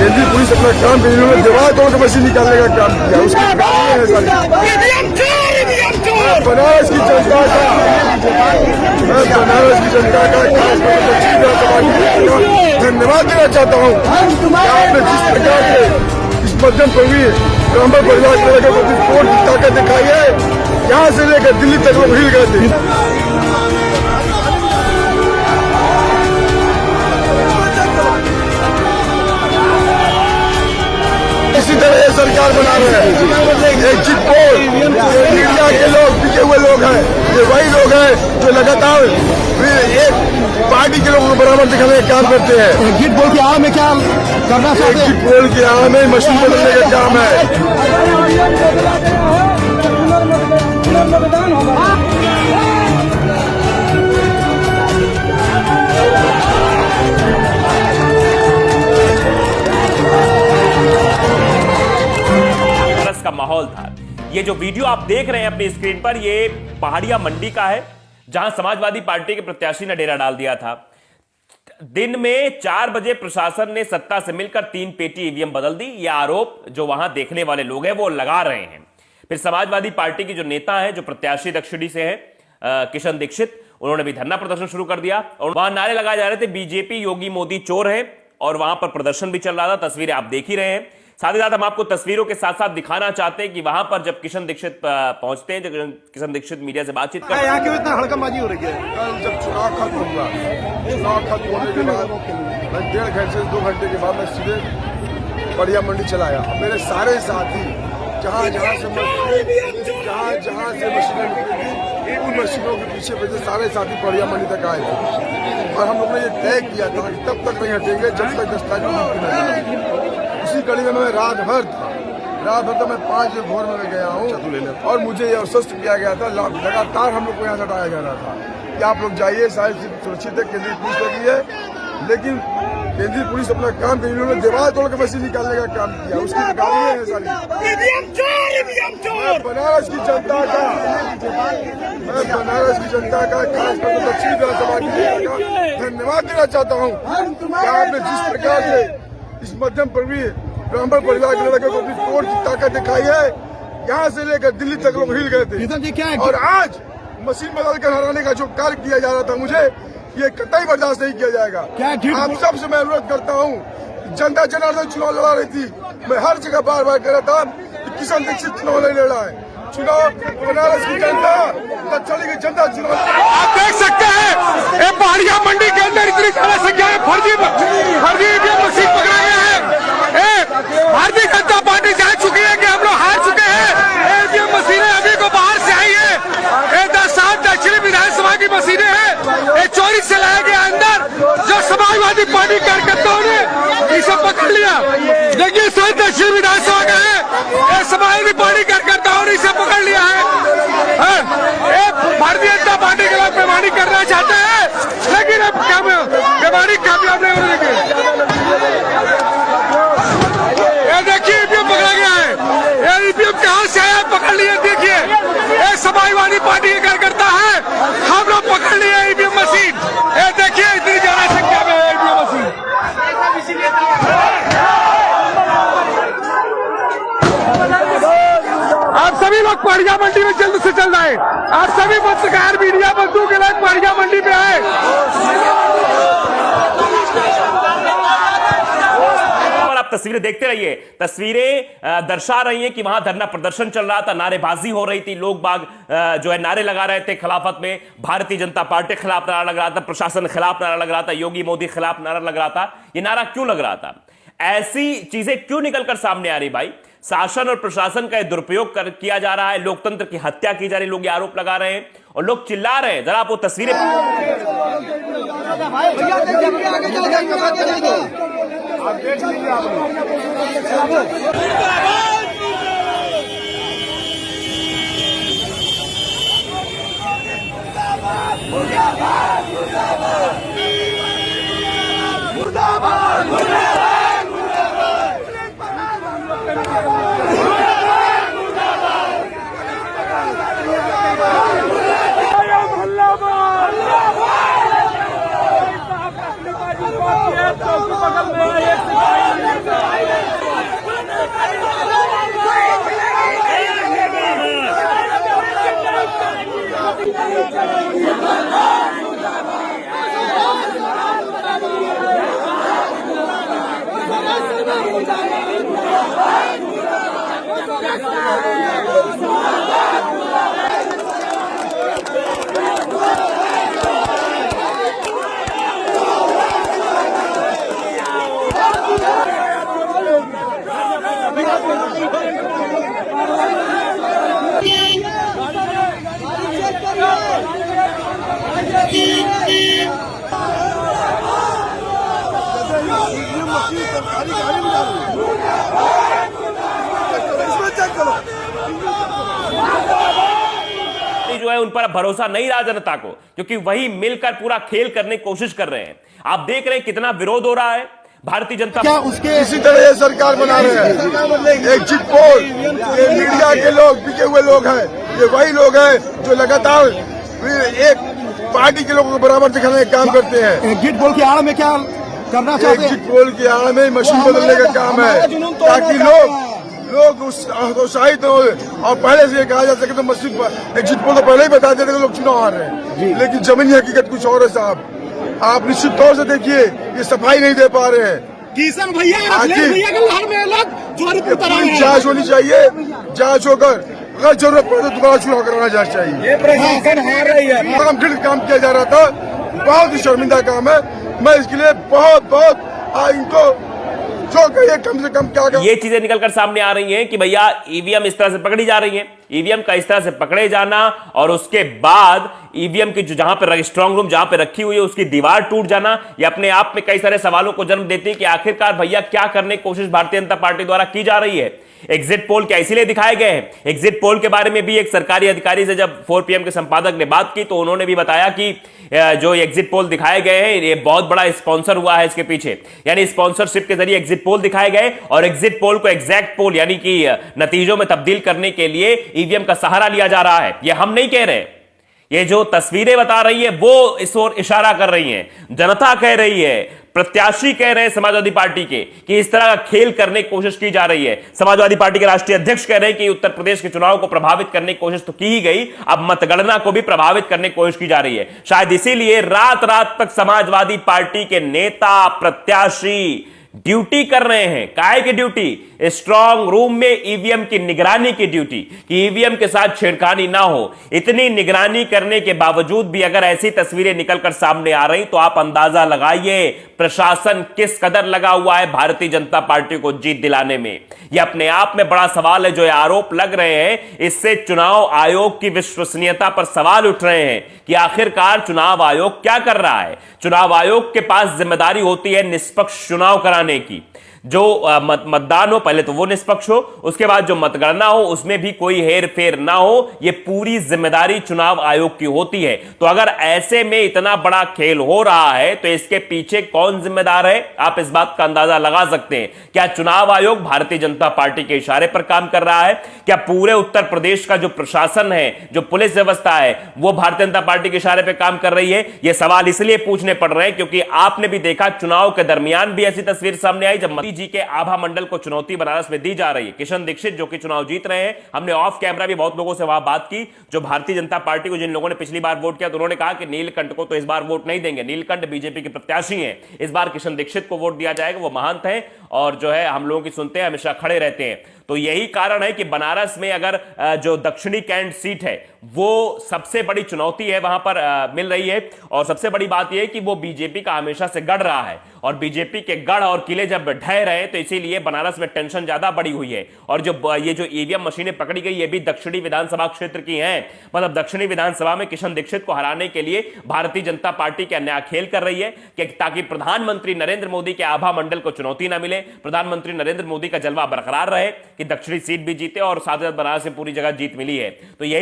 केंद्रीय पुलिस अपना काम कर इन्होंने दीवार तोड़ के मशीन निकालने का काम किया। उसकी बनारस की जनता का धन्यवाद देना चाहता हूँ। आपने जिस प्रकार से इस मध्यम वर्गीय ब्राह्मण परिवार के लेकर कोर्ट की ताकत दिखाई है, यहाँ से लेकर दिल्ली तक लोग हिल गए थे। इसी तरह ये सरकार बना रहे हैं। एग्जिट पोल मीडिया के लोग बिके हुए लोग हैं, ये वही लोग हैं जो लगातार एक पार्टी के लोगों को बराबर दिखाने का काम करते हैं। एग्जिट पोल की आड़ में क्या करना चाहते हैं? एग्जिट पोल की आड़ में मशीन बदलने का काम है। का माहौल था। ये जो वीडियो आप देख रहे हैं अपनी स्क्रीन पर, ये पहाड़िया मंडी का है जहां समाजवादी पार्टी के प्रत्याशी ने डेरा डाल दिया था। दिन में 4 बजे प्रशासन ने सत्ता से मिलकर 3 पेटी ईवीएम बदल दी। यह आरोप जो वहां देखने वाले लोग हैं वो लगा रहे हैं। फिर समाजवादी पार्टी की जो नेता है, जो प्रत्याशी दक्षिणी से है, किशन दीक्षित, उन्होंने भी धरना प्रदर्शन शुरू कर दिया और वहां नारे लगाए जा रहे थे बीजेपी योगी मोदी चोर है, और वहां पर प्रदर्शन भी चल रहा था। तस्वीरें आप देख ही रहे हैं। साथ ही साथ हम आपको तस्वीरों के साथ साथ दिखाना चाहते हैं कि वहां पर जब किशन दीक्षित पहुंचते हैं, जब किशन दीक्षित मीडिया से बातचीत करते हैं, यहाँ क्यों इतना हड़कंबाजी हो रही है? कल जब चुनाव खत्म होगा, चुनाव खत्म होने के बाद मैं 1.5 घंटे से 2 घंटे के बाद मैं सीधे पहाड़िया मंडी चला आया। मेरे सारे साथी जहाँ से मशीनें निकली थी, उन मशीनों के पीछे वजह सारे साथी पहाड़िया मंडी तक आए थे और हम लोगों ने ये तय किया था कि तब तक नहीं हटेंगे जब तक दस्तावेज। उसी कड़ी में मैं रात भर तो मैं 5 बजे भोर में गया हूँ और मुझे यह आश्वस्त किया गया था, लगातार हम लोग को यहाँ से हटाया जा रहा था कि आप लोग जाइए, सारी चीज सुरक्षित है, केंद्रीय पुलिस लगी है। लेकिन केंद्रीय पुलिस अपना काम कर इन्होंने दीवार तोड़ के मशीन निकालने का काम किया। उसकी गाड़ियाँ हैं सारी। बनारस की जनता का खासकर दक्षिणी विधानसभा की जनता का धन्यवाद देना चाहता हूँ कि आपने जिस प्रकार से इस मध्यम वर्गीय ब्राह्मण परिवार के लड़के को कोर्ट की ताकत दिखाई है, यहाँ से लेकर दिल्ली तक लोग हिल गए थे। और आज मशीन बदल कर हराने का जो कार्य किया जा रहा था, मुझे ये कतई बर्दाश्त नहीं किया जाएगा। आप सबसे मैं अनुरोध करता हूँ, जनता जनार्दन चुनाव लड़ा रही थी, मैं हर जगह बार बार कह रहा था कि किशन दीक्षित चुनाव नहीं लड़ा है। चुनाव बनारस की जनता, दक्षिणी की जनता चुनाव। आप देख सकते हैं ये पहाड़िया मंडी के अंदर इतनी ज्यादा संख्या में फर्जी ईवीएम मशीन पकड़ा गया है। भारतीय जनता पार्टी चाह चुकी है कि हम लोग हार चुके हैं। ईवीएम मशीनें अभी को बाहर से आई है। ये 10-7 दक्षिणी विधानसभा की मशीनें हैं। ये चोरी से लाया गया अंदर, जो समाजवादी पार्टी कार्यकर्ताओं ने इसे पकड़ लिया। देखिए 7 दक्षिणी विधानसभा का है, ये समाजवादी पार्टी कार्यकर्ताओं ने इसे पकड़ लिया है। भारतीय जनता पार्टी के लोग बेईमानी करना चाहते हैं, लेकिन अब बेईमानी कामयाब नहीं होने देंगे। ये देखिए ईवीएम पकड़ा गया है। ये ईवीएम कहाँ से आया, पकड़ लिए। देखिए ये समाजवादी पार्टी के कार्यकर्ता है, हम लोग पकड़ लिए ईवीएम मशीन। ये देखिए इतनी ज्यादा संख्या में ईवीएम मशीन। आप सभी लोग पहाड़िया मंडी में जल्द से जल्द आए। आप सभी पत्रकार मीडिया बंधु के लोग पहाड़िया मंडी में आए। तस्वीरें देखते रहिए। तस्वीरें दर्शा रही हैं कि वहां धरना प्रदर्शन चल रहा था, नारेबाजी हो रही थी, लोग बाग जो है नारे लगा रहे थे खिलाफत में। भारतीय जनता पार्टी के खिलाफ नारा लग रहा था, प्रशासन के खिलाफ नारा लग रहा था, योगी मोदी के खिलाफ नारा लग रहा था। ये नारा क्यों लग रहा था? ऐसी चीजें क्यों निकलकर सामने आ रही भाई? शासन और प्रशासन का दुरुपयोग किया जा रहा है, लोकतंत्र की हत्या की जा रही है, लोग ये आरोप लगा रहे हैं और लोग चिल्ला रहे हैं। जरा आप वो तस्वीरें जो है उन पर भरोसा नहीं रहा जनता को, क्योंकि वही मिलकर पूरा खेल करने की कोशिश कर रहे हैं। आप देख रहे हैं कितना विरोध हो रहा है। भारतीय जनता क्या उसके इसी तरह ये सरकार बना रहे हैं। एग्जिट पोल, ये मीडिया के लोग, बिके हुए लोग हैं, ये वही लोग हैं जो लगातार एक पार्टी के लोगों को बराबर दिखाने का काम करते हैं। एग्जिट पोल की आड़ में क्या करना चाहते हैं? एग्जिट पोल की आड़ में मशीन बदलने का काम है, ताकि लोग उत्साहित हो। और पहले से कहा जा सके तो मशीन पर एग्जिट पोल तो पहले ही बता देते लोग चुनाव हार रहे हैं, लेकिन जमीनी हकीकत कुछ और है साहब। आप निश्चित तौर से देखिए, ये सफाई नहीं दे पा रहे हैं। किशन भैया के लहर में अलग पूरी जांच होनी चाहिए, जांच होकर अगर जरूरत पड़े तो दोबारा चुनाव कराना जाना चाहिए। ये प्रशासन हार रही है। काम किया जा रहा था, बहुत ही शर्मिंदा काम है। मैं इसके लिए बहुत इनको जो कहिए कम से कम क्या ये चीजें निकलकर सामने आ रही हैं कि भैया ईवीएम इस तरह से पकड़ी जा रही है। ईवीएम का इस तरह से पकड़े जाना और उसके बाद ईवीएम की जहां पर स्ट्रांग रूम जहां पर रखी हुई है उसकी दीवार टूट जाना, ये अपने आप में कई सारे सवालों को जन्म देती है कि आखिरकार भैया क्या करने की कोशिश भारतीय जनता पार्टी द्वारा की जा रही है। एग्जिट पोल क्या इसीलिए दिखाए गए हैं? एग्जिट पोल के बारे में भी एक सरकारी अधिकारी से जब 4 PM के संपादक ने बात की तो उन्होंने भी बताया कि जो एग्जिट पोल दिखाए गए हैं ये बहुत बड़ा स्पॉन्सर हुआ है इसके पीछे, यानी स्पॉन्सरशिप के जरिए एग्जिट पोल दिखाए गए और एग्जिट पोल को एग्जैक्ट पोल यानी कि नतीजों में तब्दील करने के लिए ईवीएम का सहारा लिया जा रहा है। ये हम नहीं कह रहे, ये जो तस्वीरें बता रही है वो इस ओर इशारा कर रही हैं। जनता कह रही है, प्रत्याशी कह रहे हैं समाजवादी पार्टी के कि इस तरह का खेल करने की कोशिश की जा रही है। समाजवादी पार्टी के राष्ट्रीय अध्यक्ष कह रहे हैं कि उत्तर प्रदेश के चुनाव को प्रभावित करने की कोशिश तो की ही गई, अब मतगणना को भी प्रभावित करने की कोशिश की जा रही है। शायद इसीलिए रात रात तक समाजवादी पार्टी के नेता प्रत्याशी ड्यूटी कर रहे हैं। काहे की ड्यूटी? स्ट्रांग रूम में ईवीएम की निगरानी की ड्यूटी, कि ईवीएम के साथ छेड़खानी ना हो। इतनी निगरानी करने के बावजूद भी अगर ऐसी तस्वीरें निकलकर सामने आ रही तो आप अंदाजा लगाइए प्रशासन किस कदर लगा हुआ है भारतीय जनता पार्टी को जीत दिलाने में। यह अपने आप में बड़ा सवाल है। जो आरोप लग रहे हैं इससे चुनाव आयोग की विश्वसनीयता पर सवाल उठ रहे हैं कि आखिरकार चुनाव आयोग क्या कर रहा है। चुनाव आयोग के पास जिम्मेदारी होती है निष्पक्ष चुनाव कराने की। जो मतदान हो पहले तो वो निष्पक्ष हो, उसके बाद जो मतगणना हो उसमें भी कोई हेर फेर ना हो, ये पूरी जिम्मेदारी चुनाव आयोग की होती है। तो अगर ऐसे में इतना बड़ा खेल हो रहा है तो इसके पीछे कौन जिम्मेदार है? आप इस बात का अंदाजा लगा सकते हैं। क्या चुनाव आयोग भारतीय जनता पार्टी के इशारे पर काम कर रहा है? क्या पूरे उत्तर प्रदेश का जो प्रशासन है, जो पुलिस व्यवस्था है, वो भारतीय जनता पार्टी के इशारे पर काम कर रही है? ये सवाल इसलिए पूछने पड़ रहे हैं क्योंकि आपने भी देखा चुनाव के दरमियान भी ऐसी तस्वीर सामने आई जब मोदी जी के आभा मंडल को चुनौती बनारस में दी जा रही है। किशन दीक्षित जो कि चुनाव जीत रहे हैं, हमने ऑफ कैमरा भी बहुत लोगों से वहां बात की, जो भारतीय जनता पार्टी को जिन लोगों ने पिछली बार वोट किया तो उन्होंने कहा कि नीलकंठ को तो इस बार वोट नहीं देंगे, नीलकंठ बीजेपी के प्रत्याशी हैं, इस बार किशन दीक्षित को वोट दिया जाएगा, वो महंत हैं और जो है हम लोगों की सुनते हैं, हमेशा खड़े रहते हैं। तो यही कारण है कि बनारस में अगर जो दक्षिणी कैंट सीट है वो सबसे बड़ी चुनौती है वहां पर मिल रही है। और सबसे बड़ी बात यह है कि वो बीजेपी का हमेशा से गढ़ रहा है और बीजेपी के गढ़ और किले जब ढह रहे तो इसीलिए बनारस में टेंशन ज्यादा बढ़ी हुई है। और जो ये जो ईवीएम मशीनें पकड़ी गई ये भी दक्षिणी विधानसभा क्षेत्र की हैं, मतलब दक्षिणी विधानसभा में किशन दीक्षित को हराने के लिए भारतीय जनता पार्टी के अन्य खेल कर रही है कि ताकि प्रधानमंत्री नरेंद्र मोदी के आभा मंडल को चुनौती ना मिले, प्रधानमंत्री नरेंद्र मोदी का जलवा बरकरार रहे कि दक्षिणी सीट भी जीते और साथ बनारस में पूरी जगह जीत मिली है। तो यही